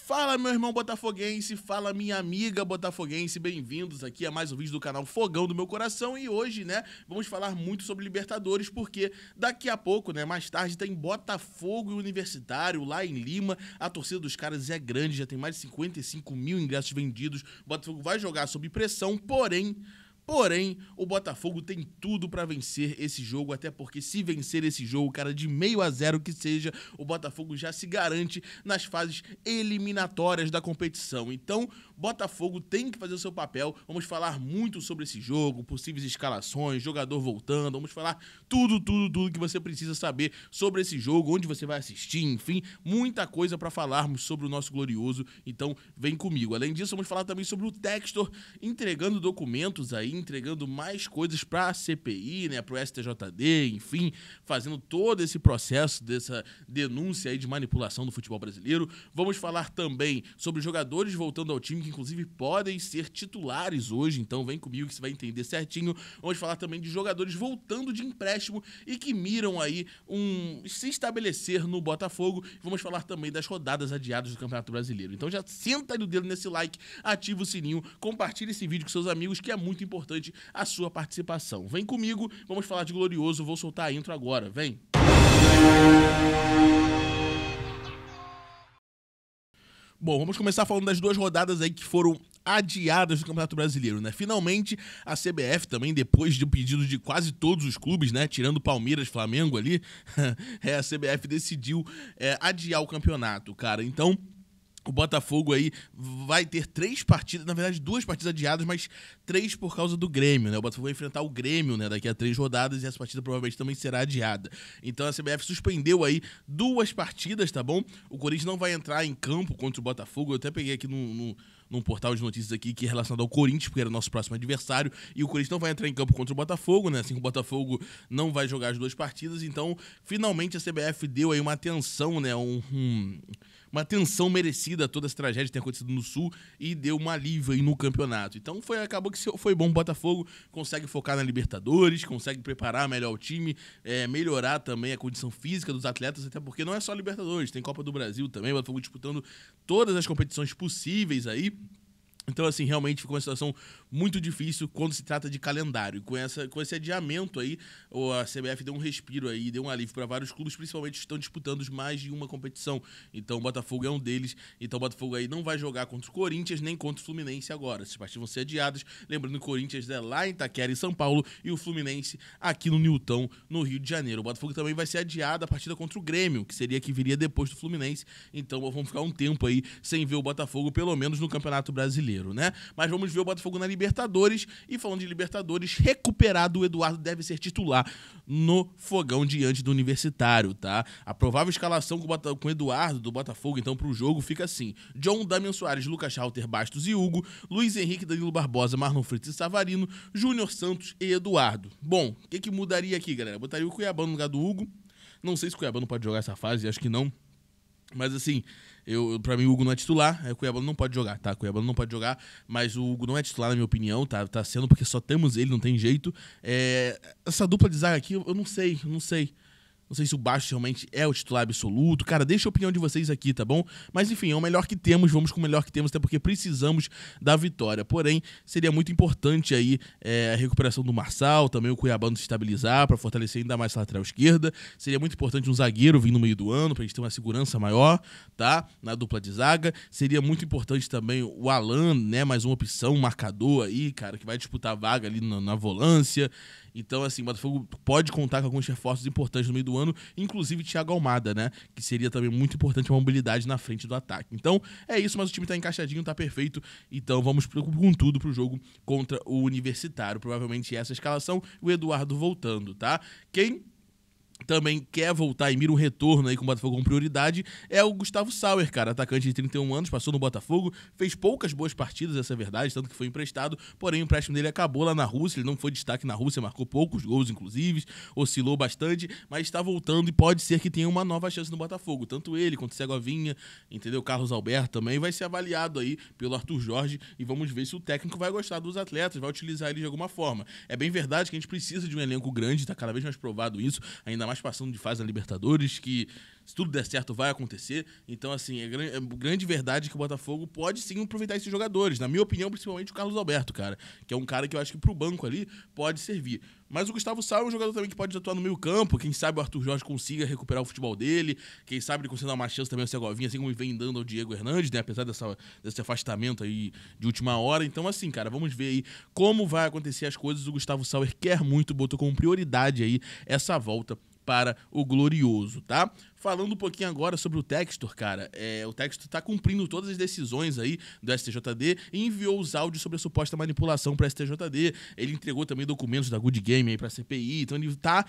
Fala, meu irmão botafoguense, fala minha amiga botafoguense, bem-vindos aqui a mais um vídeo do canal Fogão do Meu Coração. E hoje, vamos falar muito sobre Libertadores, porque daqui a pouco, mais tarde, tem Botafogo e Universitário lá em Lima. A torcida dos caras é grande, já tem mais de 55 mil ingressos vendidos. O Botafogo vai jogar sob pressão, Porém, o Botafogo tem tudo pra vencer esse jogo, até porque se vencer esse jogo, cara, de 0-0 que seja, o Botafogo já se garante nas fases eliminatórias da competição. Então, Botafogo tem que fazer o seu papel. Vamos falar muito sobre esse jogo, possíveis escalações, jogador voltando, vamos falar tudo que você precisa saber sobre esse jogo, onde você vai assistir, enfim, muita coisa pra falarmos sobre o nosso glorioso. Então, vem comigo. Além disso, vamos falar também sobre o Textor entregando documentos aí, entregando mais coisas para a CPI, para o STJD, enfim, fazendo todo esse processo dessa denúncia aí de manipulação do futebol brasileiro. Vamos falar também sobre jogadores voltando ao time, que inclusive podem ser titulares hoje, então vem comigo que você vai entender certinho. Vamos falar também de jogadores voltando de empréstimo e que miram aí se estabelecer no Botafogo. Vamos falar também das rodadas adiadas do Campeonato Brasileiro. Então já senta aí o dedo nesse like, ativa o sininho, compartilha esse vídeo com seus amigos, que é muito importante a sua participação. Vem comigo, vamos falar de glorioso, vou soltar a intro agora, vem! Bom, vamos começar falando das duas rodadas aí que foram adiadas do Campeonato Brasileiro, Finalmente, a CBF também, depois do pedido de quase todos os clubes, tirando Palmeiras, Flamengo ali, a CBF decidiu adiar o campeonato, cara. Então, o Botafogo aí vai ter 3 partidas, na verdade 2 partidas adiadas, mas 3 por causa do Grêmio, O Botafogo vai enfrentar o Grêmio, daqui a 3 rodadas, e essa partida provavelmente também será adiada. Então a CBF suspendeu aí 2 partidas, tá bom? O Corinthians não vai entrar em campo contra o Botafogo. Eu até peguei aqui num portal de notícias aqui que é relacionado ao Corinthians, porque era o nosso próximo adversário, e o Corinthians não vai entrar em campo contra o Botafogo, Assim, o Botafogo não vai jogar as 2 partidas, então finalmente a CBF deu aí uma atenção, uma atenção merecida a toda essa tragédia que tem acontecido no Sul e deu um alívio aí no campeonato. Então acabou que foi bom. O Botafogo consegue focar na Libertadores, consegue preparar melhor o time, melhorar também a condição física dos atletas, até porque não é só Libertadores, tem Copa do Brasil também, o Botafogo disputando todas as competições possíveis aí. Então, assim, realmente ficou uma situação muito difícil quando se trata de calendário. Com esse adiamento aí, a CBF deu um respiro aí, deu um alívio para vários clubes, principalmente que estão disputando mais de uma competição. Então, o Botafogo é um deles. Então, o Botafogo aí não vai jogar contra o Corinthians nem contra o Fluminense agora. Essas partidas vão ser adiadas. Lembrando que o Corinthians é lá em Itaquera, em São Paulo, e o Fluminense aqui no Newton, no Rio de Janeiro. O Botafogo também vai ser adiada a partida contra o Grêmio, que viria depois do Fluminense. Então, vamos ficar um tempo aí sem ver o Botafogo, pelo menos no Campeonato Brasileiro. Mas vamos ver o Botafogo na Libertadores. E falando de Libertadores, recuperado, o Eduardo deve ser titular no Fogão diante do Universitário, tá? A provável escalação com o Eduardo do Botafogo, então, pro jogo fica assim: John, Damian Soares, Lucas Halter, Bastos e Hugo, Luiz Henrique, Danilo Barbosa, Marlon Freitas e Savarino, Júnior Santos e Eduardo. Bom, o que mudaria aqui, galera? Botaria o Cuiabá no lugar do Hugo. Não sei se o Cuiabá não pode jogar essa fase, acho que não. Mas assim, pra mim o Hugo não é titular, o Cuiabá não pode jogar, tá? O Cuiabá não pode jogar, mas o Hugo não é titular, na minha opinião, tá sendo porque só temos ele, não tem jeito. Essa dupla de zaga aqui, eu não sei. Não sei se o Bastos realmente é o titular absoluto. Cara, deixa a opinião de vocês aqui, tá bom? Mas enfim, é o melhor que temos, vamos com o melhor que temos, até porque precisamos da vitória. Porém, seria muito importante aí a recuperação do Marçal, também o Cuiabá se estabilizar, para fortalecer ainda mais a lateral esquerda. Seria muito importante um zagueiro vir no meio do ano, pra gente ter uma segurança maior, tá? Na dupla de zaga. Seria muito importante também o Alan, mais uma opção, um marcador aí, cara, que vai disputar a vaga ali na volância. Então, assim, o Botafogo pode contar com alguns reforços importantes no meio do ano, inclusive Thiago Almada, que seria também muito importante uma mobilidade na frente do ataque. Então, é isso, mas o time tá encaixadinho, tá perfeito. Então, vamos com tudo pro jogo contra o Universitário. Provavelmente essa escalação, o Eduardo voltando, tá? Quem também quer voltar e mira um retorno aí com o Botafogo com prioridade é o Gustavo Sauer, cara, atacante de 31 anos, passou no Botafogo, fez poucas boas partidas, essa é verdade, tanto que foi emprestado, porém o empréstimo dele acabou lá na Rússia, ele não foi destaque na Rússia, marcou poucos gols, inclusive, oscilou bastante, mas está voltando e pode ser que tenha uma nova chance no Botafogo, tanto ele quanto o Segovinha, entendeu? Carlos Alberto também vai ser avaliado aí pelo Arthur Jorge e vamos ver se o técnico vai gostar dos atletas, vai utilizar ele de alguma forma. É bem verdade que a gente precisa de um elenco grande, tá cada vez mais provado isso, ainda mais passando de fase na Libertadores, que Se tudo der certo, vai acontecer. Então, assim, é grande verdade que o Botafogo pode sim aproveitar esses jogadores. Na minha opinião, principalmente o Carlos Alberto, cara, que é um cara que eu acho que pro banco ali pode servir. Mas o Gustavo Sá é um jogador também que pode atuar no meio campo. Quem sabe o Arthur Jorge consiga recuperar o futebol dele. Quem sabe ele consiga dar uma chance também ao Segovinha, assim como vem dando ao Diego Hernandes, né? Apesar desse afastamento aí de última hora. Então, assim, cara, vamos ver aí como vai acontecer as coisas. O Gustavo Sauer quer muito, botou como prioridade aí essa volta para o Glorioso, tá? Falando um pouquinho agora sobre o Textor, cara, o Textor tá cumprindo todas as decisões aí do STJD e enviou os áudios sobre a suposta manipulação para STJD. Ele entregou também documentos da Good Game aí para CPI, então ele tá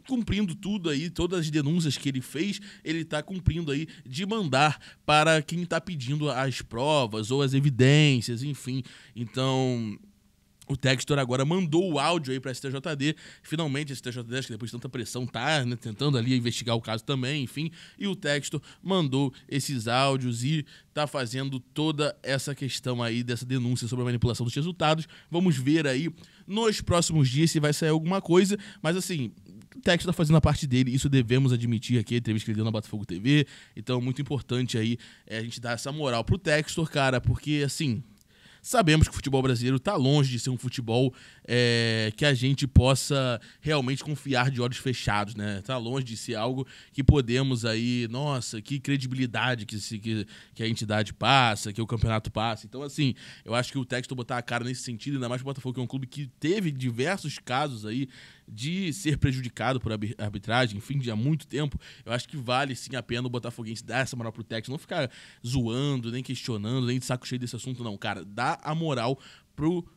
cumprindo tudo aí, todas as denúncias que ele fez, ele tá cumprindo aí de mandar para quem tá pedindo as provas ou as evidências, enfim. Então, o Textor agora mandou o áudio aí para a STJD. Finalmente, a STJD, acho que depois de tanta pressão, tá, né, tentando ali investigar o caso também, enfim. E o Textor mandou esses áudios e tá fazendo toda essa questão aí dessa denúncia sobre a manipulação dos resultados. Vamos ver aí nos próximos dias se vai sair alguma coisa. Mas assim, o Textor tá fazendo a parte dele, isso devemos admitir aqui, a entrevista que ele deu na Botafogo TV. Então, muito importante aí a gente dar essa moral pro Textor, cara, porque assim, sabemos que o futebol brasileiro está longe de ser um futebol que a gente possa realmente confiar de olhos fechados, né? Está longe de ser algo que podemos aí, nossa, que credibilidade que a entidade passa, que o campeonato passa. Então, assim, eu acho que o Textor botar a cara nesse sentido, ainda mais o Botafogo, que é um clube que teve diversos casos aí de ser prejudicado por arbitragem, enfim, de há muito tempo, eu acho que vale sim a pena o botafoguense dar essa moral pro Textor, não ficar zoando, nem questionando, nem de saco cheio desse assunto, não, cara, dá a moral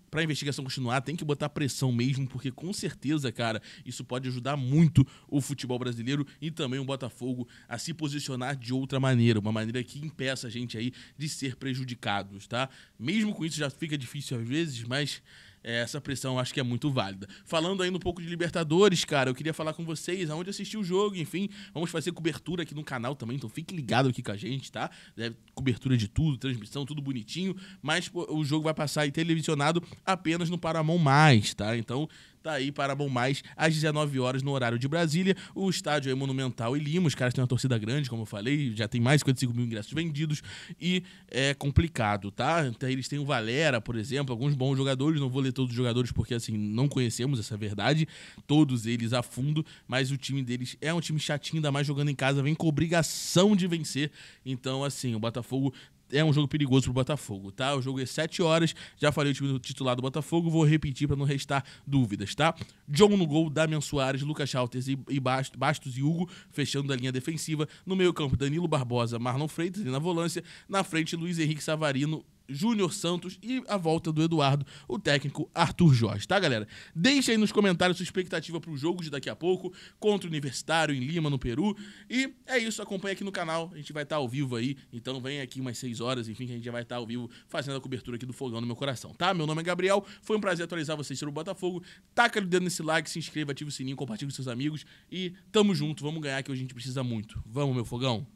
pra investigação continuar, tem que botar pressão mesmo, porque com certeza, cara, isso pode ajudar muito o futebol brasileiro e também o Botafogo a se posicionar de outra maneira, uma maneira que impeça a gente aí de ser prejudicados, tá? Mesmo com isso já fica difícil às vezes, mas essa pressão eu acho que é muito válida. Falando ainda um pouco de Libertadores, cara, eu queria falar com vocês aonde assistir o jogo, enfim, vamos fazer cobertura aqui no canal também, então fique ligado aqui com a gente, tá? Cobertura de tudo, transmissão, tudo bonitinho, mas pô, o jogo vai passar aí televisionado apenas no Paramount+, tá? Então, tá aí Paramount+, às 19 horas no horário de Brasília. O estádio é Monumental e Lima, os caras têm uma torcida grande, como eu falei, já tem mais de 55 mil ingressos vendidos e é complicado, tá? Então eles têm o Valera, por exemplo, alguns bons jogadores, não vou ler todos os jogadores porque, assim, não conhecemos essa verdade, todos eles a fundo, mas o time deles é um time chatinho, ainda mais jogando em casa, vem com obrigação de vencer. Então, assim, o Botafogo é um jogo perigoso pro Botafogo, tá? O jogo é 7 horas, já falei o time titular do Botafogo, vou repetir para não restar dúvidas, tá? John no gol, Damian Soares, Lucas Chalters e Bastos e Hugo, fechando a linha defensiva. No meio campo, Danilo Barbosa, Marlon Freitas, ali na volância. Na frente, Luiz Henrique Savarino, Júnior Santos e a volta do Eduardo, o técnico Arthur Jorge, tá, galera? Deixa aí nos comentários sua expectativa pro jogo de daqui a pouco, contra o Universitário em Lima, no Peru. E é isso, acompanha aqui no canal, a gente vai estar ao vivo aí, então vem aqui umas 6 horas, enfim, que a gente já vai estar ao vivo fazendo a cobertura aqui do Fogão no meu coração, tá? Meu nome é Gabriel, foi um prazer atualizar vocês sobre o Botafogo. Taca o dedo nesse like, se inscreva, ativa o sininho, compartilhe com seus amigos e tamo junto, vamos ganhar que hoje a gente precisa muito. Vamos, meu Fogão?